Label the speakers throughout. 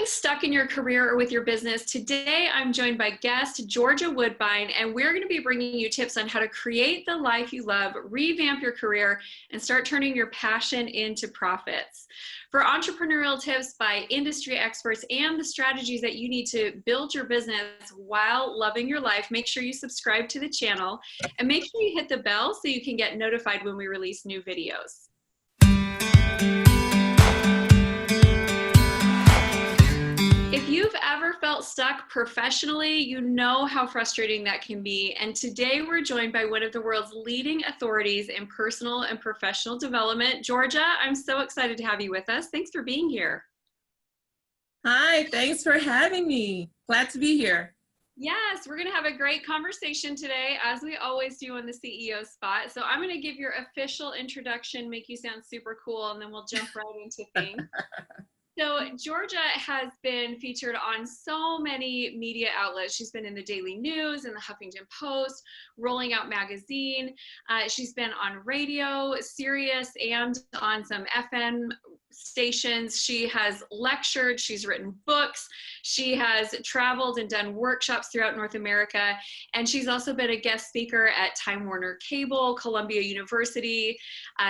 Speaker 1: feeling stuck in your career or with your business? Today, I'm joined by guest Georgia Woodbine, and we're going to be bringing you tips on how to create the life you love, revamp your career, and start turning your passion into profits. For entrepreneurial tips by industry experts and the strategies that you need to build your business while loving your life, make sure you subscribe to the channel and make sure you hit the bell so you can get notified when we release new videos. If you've ever felt stuck professionally, you know how frustrating that can be. And today we're joined by one of the world's leading authorities in personal and professional development. Georgia, I'm so excited to have you with us. Thanks for being here.
Speaker 2: Hi, thanks for having me. Glad to be here.
Speaker 1: Yes, we're going to have a great conversation today, as we always do on the CEO spot. So I'm going to give your official introduction, make you sound super cool, and then we'll jump right into things. So Georgia has been featured on so many media outlets. She's been in the Daily News, in the Huffington Post, Rolling Out Magazine. She's been on radio, Sirius, and on some FM stations. She has lectured, she's written books, she has traveled and done workshops throughout North America, and she's also been a guest speaker at Time Warner Cable, Columbia University,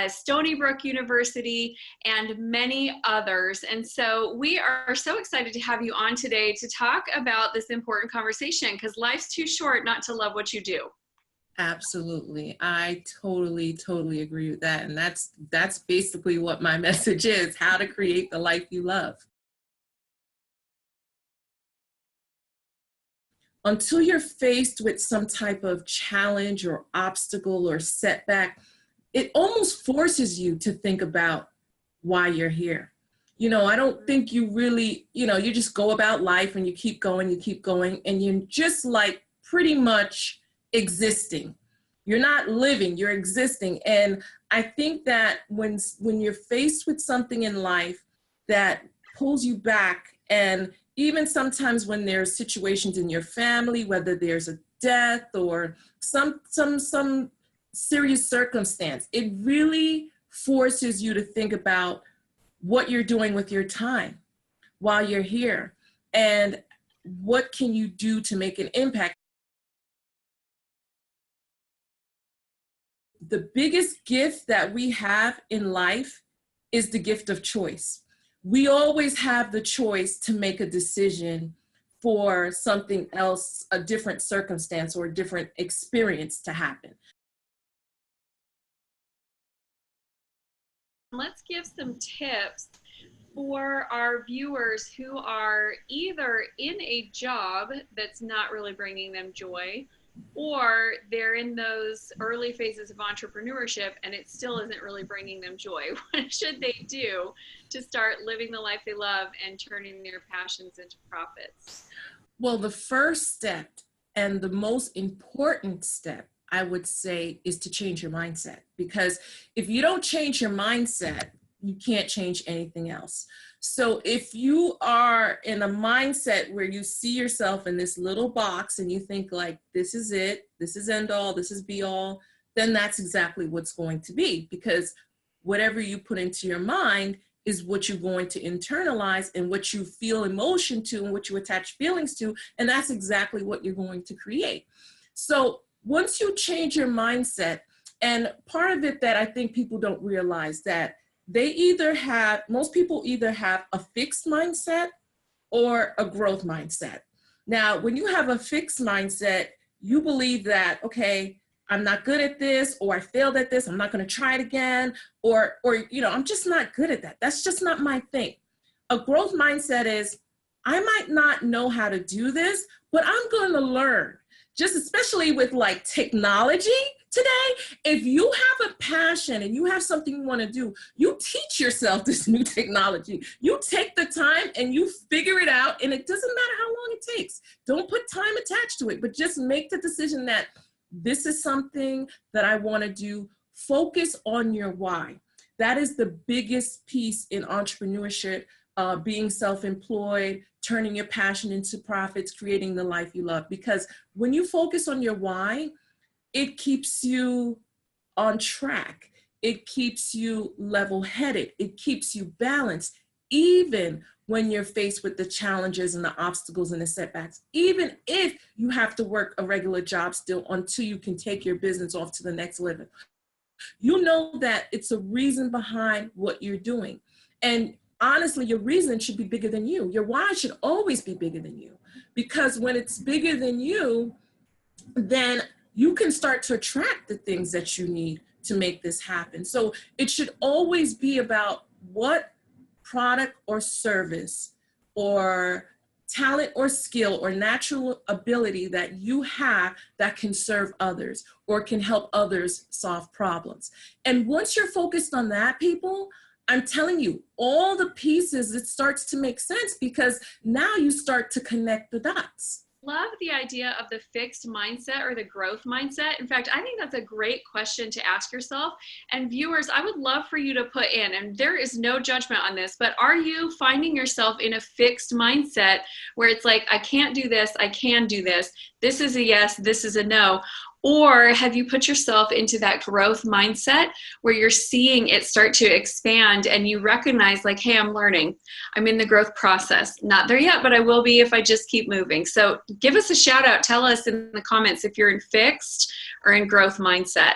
Speaker 1: Stony Brook University, and many others. And so we are so excited to have you on today to talk about this important conversation, because life's too short not to love what you do.
Speaker 2: Absolutely. I totally agree with that. And that's basically what my message is, how to create the life you love. Until you're faced with some type of challenge or obstacle or setback, it almost forces you to think about why you're here. I don't think you really, you just go about life and you keep going, and you're just like pretty much existing. You're not living, you're existing. And I think that when you're faced with something in life that pulls you back, and even sometimes when there's situations in your family, whether there's a death or some serious circumstance, it really forces you to think about what you're doing with your time while you're here, and what can you do to make an impact. The biggest gift that we have in life is the gift of choice. We always have the choice to make a decision for something else, a different circumstance or a different experience to happen.
Speaker 1: Let's give some tips for our viewers who are either in a job that's not really bringing them joy, or they're in those early phases of entrepreneurship and it still isn't really bringing them joy. What should they do to start living the life they love and turning their passions into profits?
Speaker 2: Well, the first step and the most important step, I would say, is to change your mindset. Because if you don't change your mindset, you can't change anything else. So if you are in a mindset where you see yourself in this little box and you think like, this is it, this is end all, this is be all, then that's exactly what's going to be. Because whatever you put into your mind is what you're going to internalize, and what you feel emotion to and what you attach feelings to. And that's exactly what you're going to create. So once you change your mindset, and part of it that I think people don't realize, that most people either have a fixed mindset or a growth mindset. Now, when you have a fixed mindset, you believe that, okay, I'm not good at this, or I failed at this, I'm not going to try it again, or I'm just not good at that. That's just not my thing. A growth mindset is, I might not know how to do this, but I'm going to learn. Just especially with like technology today, if you have a passion and you have something you want to do, you teach yourself this new technology. You take the time and you figure it out, and it doesn't matter how long it takes. Don't put time attached to it, but just make the decision that this is something that I want to do. Focus on your why. That is the biggest piece in entrepreneurship, being self-employed, turning your passion into profits, creating the life you love. Because when you focus on your why, it keeps you on track. It keeps you level-headed. It keeps you balanced, even when you're faced with the challenges and the obstacles and the setbacks, even if you have to work a regular job still until you can take your business off to the next level. You know that it's a reason behind what you're doing. And honestly, your reason should be bigger than you. Your why should always be bigger than you, because when it's bigger than you, then you can start to attract the things that you need to make this happen. So it should always be about what product or service or talent or skill or natural ability that you have that can serve others or can help others solve problems. And once you're focused on that, people, I'm telling you, all the pieces, it starts to make sense, because now you start to connect the dots.
Speaker 1: Love the idea of the fixed mindset or the growth mindset. In fact, I think that's a great question to ask yourself. And viewers, I would love for you to put in, and there is no judgment on this, but are you finding yourself in a fixed mindset where it's like, I can't do this, I can do this, this is a yes, this is a no? Or have you put yourself into that growth mindset where you're seeing it start to expand and you recognize like, hey, I'm learning. I'm in the growth process. Not there yet, but I will be if I just keep moving. So give us a shout out. Tell us in the comments if you're in fixed or in growth mindset.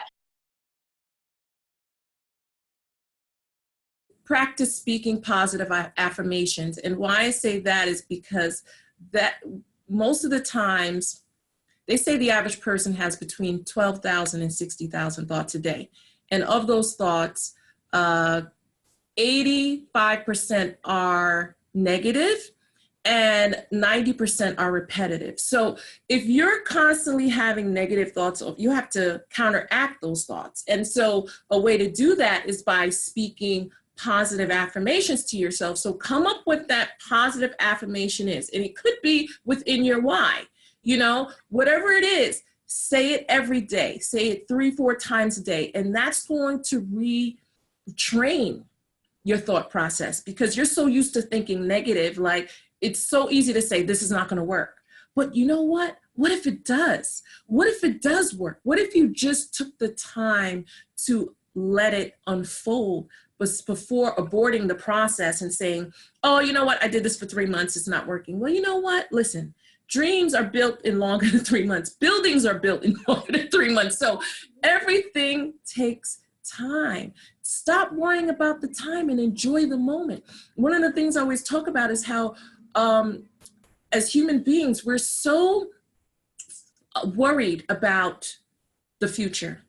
Speaker 2: Practice speaking positive affirmations. And why I say that is because that most of the times, they say the average person has between 12,000 and 60,000 thoughts a day. And of those thoughts, 85% are negative and 90% are repetitive. So if you're constantly having negative thoughts, you have to counteract those thoughts. And so a way to do that is by speaking positive affirmations to yourself. So come up with that positive affirmation is, and it could be within your why. You know, whatever it is, say it every day. Say it 3-4 times a day. And that's going to retrain your thought process, because you're so used to thinking negative. Like, it's so easy to say, this is not going to work. But you know what? What if it does? What if it does work? What if you just took the time to let it unfold before aborting the process and saying, oh, you know what? I did this for 3 months. It's not working. Well, you know what? Listen. Dreams are built in longer than 3 months. Buildings are built in longer than 3 months. So everything takes time. Stop worrying about the time and enjoy the moment. One of the things I always talk about is how, as human beings, we're so worried about the future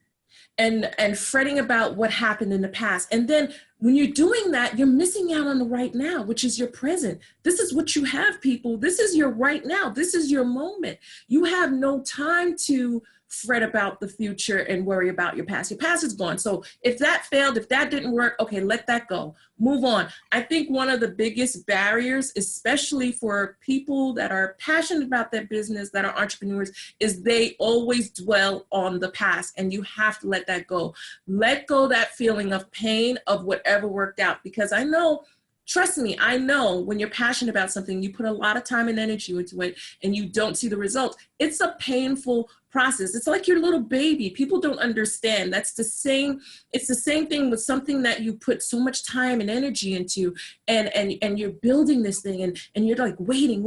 Speaker 2: and fretting about what happened in the past. And then when you're doing that, you're missing out on the right now, which is your present. This is what you have, people. This is your right now. This is your moment. You have no time to fret about the future and worry about your past. Your past is gone. So if that failed, if that didn't work, okay, let that go. Move on. I think one of the biggest barriers, especially for people that are passionate about their business, that are entrepreneurs, is they always dwell on the past, and you have to let that go. Let go that feeling of pain of whatever worked out, because I know, trust me, I know when you're passionate about something, you put a lot of time and energy into it and you don't see the results. It's a painful process. It's like your little baby. People don't understand. It's the same thing with something that you put so much time and energy into, and you're building this thing and you're like waiting.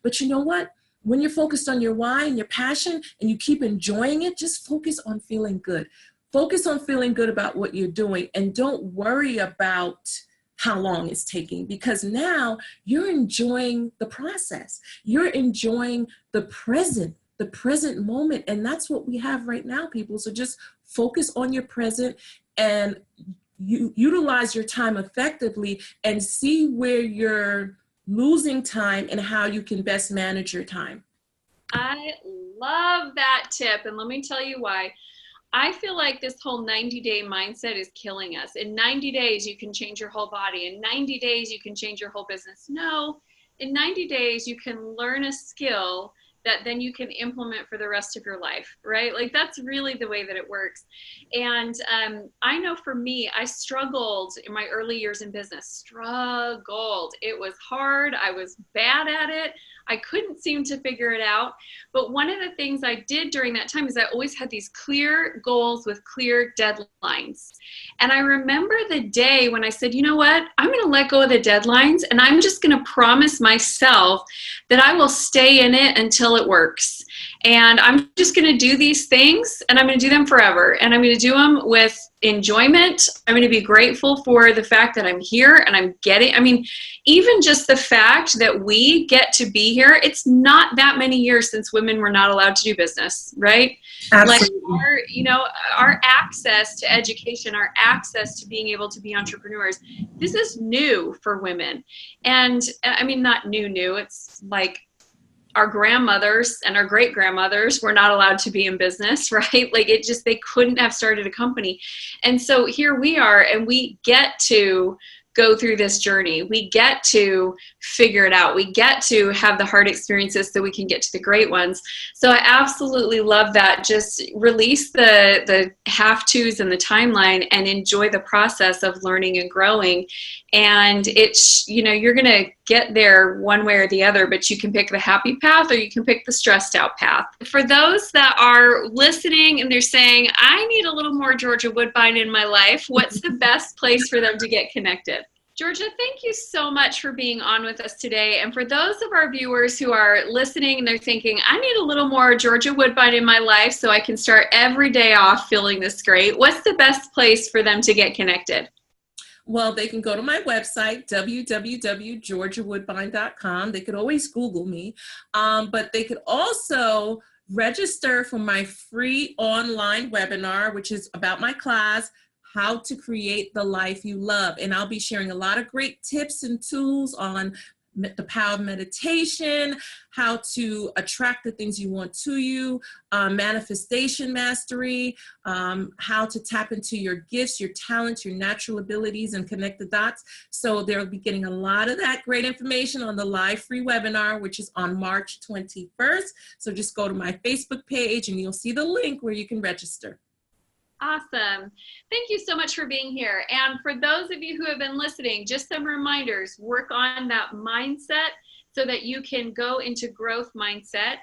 Speaker 2: But you know what? When you're focused on your why and your passion and you keep enjoying it, just focus on feeling good. Focus on feeling good about what you're doing, and don't worry about how long it's taking, because now you're enjoying the process. You're enjoying the present moment. And that's what we have right now, people. So just focus on your present and you utilize your time effectively and see where you're losing time and how you can best manage your time.
Speaker 1: I love that tip. And let me tell you why. I feel like this whole 90-day mindset is killing us. In 90 days, you can change your whole body. In 90 days, you can change your whole business. No, in 90 days, you can learn a skill that then you can implement for the rest of your life, right? Like that's really the way that it works. And I know for me, I struggled in my early years in business, struggled. It was hard. I was bad at it. I couldn't seem to figure it out. But one of the things I did during that time is I always had these clear goals with clear deadlines. And I remember the day when I said, you know what, I'm going to let go of the deadlines and I'm just going to promise myself that I will stay in it until it works. And I'm just going to do these things and I'm going to do them forever. And I'm going to do them with enjoyment. I'm going to be grateful for the fact that I'm here and I'm getting, I mean, even just the fact that we get to be here, it's not that many years since women were not allowed to do business, right?
Speaker 2: Absolutely.
Speaker 1: Like our access to education, our access to being able to be entrepreneurs, this is new for women. And I mean, not new, it's like our grandmothers and our great grandmothers were not allowed to be in business, right? Like it just, they couldn't have started a company. And so here we are, and we get to go through this journey. We get to figure it out. We get to have the hard experiences so we can get to the great ones. So I absolutely love that. Just release the have-tos and the timeline and enjoy the process of learning and growing. And it's, you know, you're going to get there one way or the other, but you can pick the happy path or you can pick the stressed out path. For those that are listening and they're saying, I need a little more Georgia Woodbine in my life, what's the best place for them to get connected? Georgia, thank you so much for being on with us today. And for those of our viewers who are listening and they're thinking, I need a little more Georgia Woodbine in my life so I can start every day off feeling this great, what's the best place for them to get connected?
Speaker 2: Well, they can go to my website, www.georgiawoodbine.com. They could always Google me, but they could also register for my free online webinar, which is about my class, How to Create the Life You Love. And I'll be sharing a lot of great tips and tools on the power of meditation, how to attract the things you want to you, manifestation mastery, how to tap into your gifts, your talents, your natural abilities, and connect the dots. So they'll be getting a lot of that great information on the live free webinar, which is on March 21st. So just go to my Facebook page and you'll see the link where you can register.
Speaker 1: Awesome. Thank you so much for being here. And for those of you who have been listening, just some reminders, work on that mindset so that you can go into growth mindset.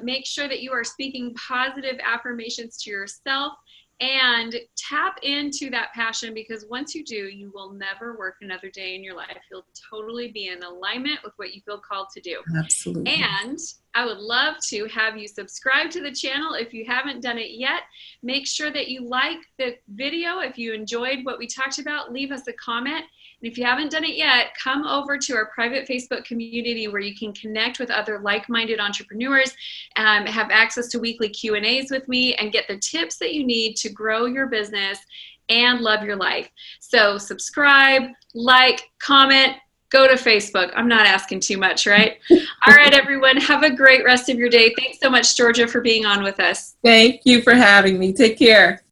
Speaker 1: Make sure that you are speaking positive affirmations to yourself and tap into that passion, because once you do, you will never work another day in your life. You'll totally be in alignment with what you feel called to do.
Speaker 2: Absolutely.
Speaker 1: And I would love to have you subscribe to the channel if you haven't done it yet. Make sure that you like the video. If you enjoyed what we talked about, leave us a comment. And if you haven't done it yet, come over to our private Facebook community where you can connect with other like-minded entrepreneurs, have access to weekly Q&As with me, and get the tips that you need to grow your business and love your life. So subscribe, like, comment, go to Facebook. I'm not asking too much, right? All right, everyone, have a great rest of your day. Thanks so much, Georgia, for being on with us.
Speaker 2: Thank you for having me. Take care.